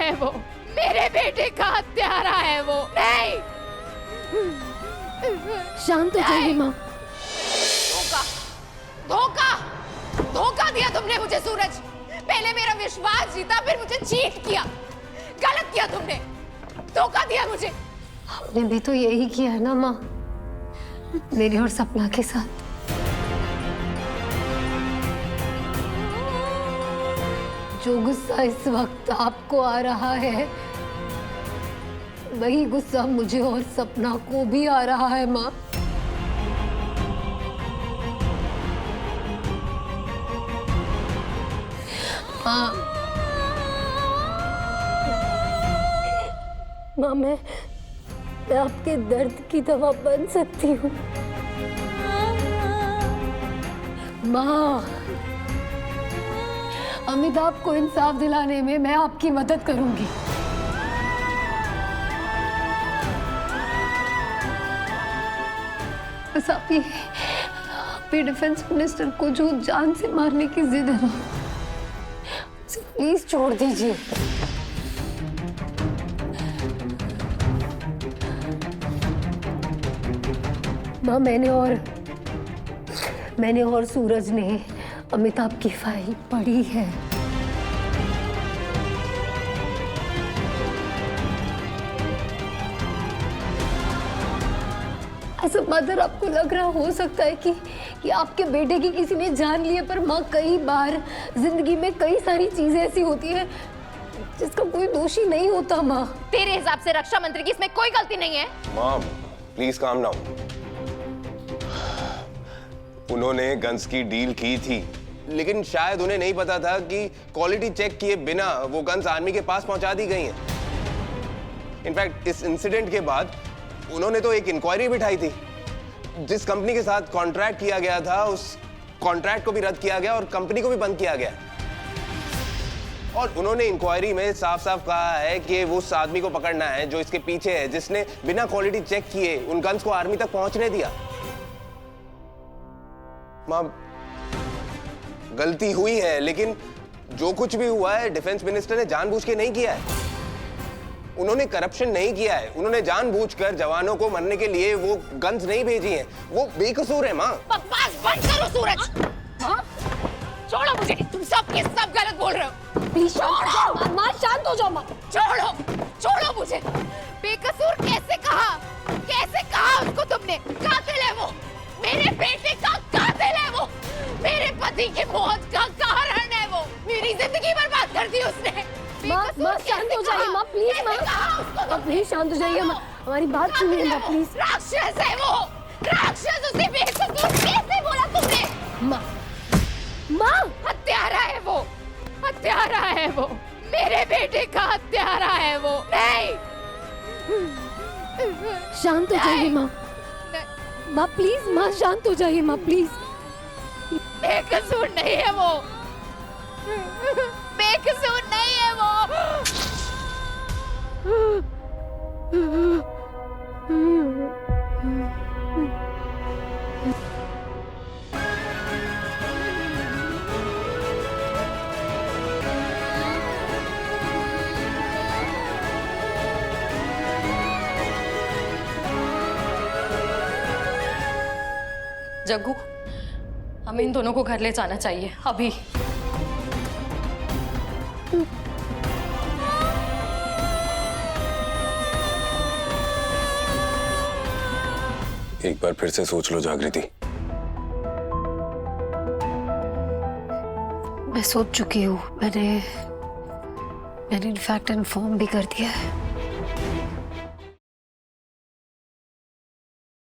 है वो, मेरे बेटे का हत्यारा है वो। नहीं, शांत हो जाइए माँ। धोखा, धोखा, धोखा दिया तुमने मुझे सूरज। पहले मेरा विश्वास जीता, फिर मुझे चीट किया। गलत किया तुमने, धोखा दिया मुझे। आपने भी तो यही किया है ना माँ, मेरी और सपना के साथ। जो गुस्सा इस वक्त आपको आ रहा है, वही गुस्सा मुझे और सपना को भी आ रहा है माँ। माँ, मैं आपके दर्द की दवा बन सकती हूँ माँ। अमिताभ को इंसाफ दिलाने में मैं आपकी मदद करूंगी। बस आप ये डिफेंस मिनिस्टर को जो जान से मारने की जिद है ना, उसे प्लीज छोड़ दीजिए। माँ, मैंने और सूरज ने अमिताभ की फाइल पढ़ी है। ऐसा मदर आपको लग रहा हो सकता है कि आपके बेटे की किसी ने जान लिया, पर माँ कई बार जिंदगी में कई सारी चीजें ऐसी होती हैं जिसका कोई दोषी नहीं होता। माँ, तेरे हिसाब से रक्षा मंत्री की इसमें कोई गलती नहीं है? माँ प्लीज काम डाउन। उन्होंने गन्स की डील की थी, लेकिन शायद उन्हें नहीं पता था कि क्वालिटी चेक किए बिना वो गन्स आर्मी के पास पहुंचा दी गई हैं। इनफैक्ट इस इंसिडेंट के बाद उन्होंने तो एक इंक्वायरी बिठाई थी। जिस कंपनी के साथ कॉन्ट्रैक्ट किया गया था, उस कॉन्ट्रैक्ट को भी रद्द किया गया और कंपनी को भी बंद किया गया। और उन्होंने इंक्वायरी में साफ साफ कहा है कि वो उस आदमी को पकड़ना है जो इसके पीछे है, जिसने बिना क्वालिटी चेक किए उन गन्स को आर्मी तक पहुंचने दिया। मां, गलती हुई है, लेकिन जो कुछ भी हुआ है डिफेंस मिनिस्टर ने जानबूझ के नहीं किया है। उन्होंने करप्शन नहीं किया है। उन्होंने जानबूझकर जवानों को मरने के लिए वो गन्स नहीं भेजी हैं। वो बेकसूर है मां। बकवास बंद करो सूरज। हाँ? छोड़ो मुझे, तुम सब के सब गलत बोल रहे हो। प्लीज छोड़ो माँ, शांत हो जाओ माँ। छोड़ो, छोड़ो मुझे। बेकसूर कैसे कहा? कैसे कहा उसको तुमने? कातिल है वो, मेरे बेटे का कातिल है वो, मेरे पति की मौत का कारण है वो। मेरी जिंदगी बर्बाद कर दी उसने। माँ शांत हो जाइए माँ, प्लीज माँ, प्लीज शांत हो जाइए माँ, हमारी बात सुनिए माँ प्लीज। राक्षस है वो, राक्षस। उसे बेकसूर कैसे बोला तुमने? माँ, हत्यारा है वो, हत्यारा है वो, मेरे बेटे का हत्यारा है वो। नहीं, शांत हो जाइए माँ। माँ प्लीज, माँ शांत हो जाइए माँ प्लीज। बेकसूर नहीं है वो, बेकसूर नहीं है वो। जग्गू, हमें इन दोनों को घर ले जाना चाहिए अभी। एक बार फिर से सोच लो जागृति। मैं सोच चुकी हूँ। मैंने इनफैक्ट इन्फॉर्म भी कर दिया है।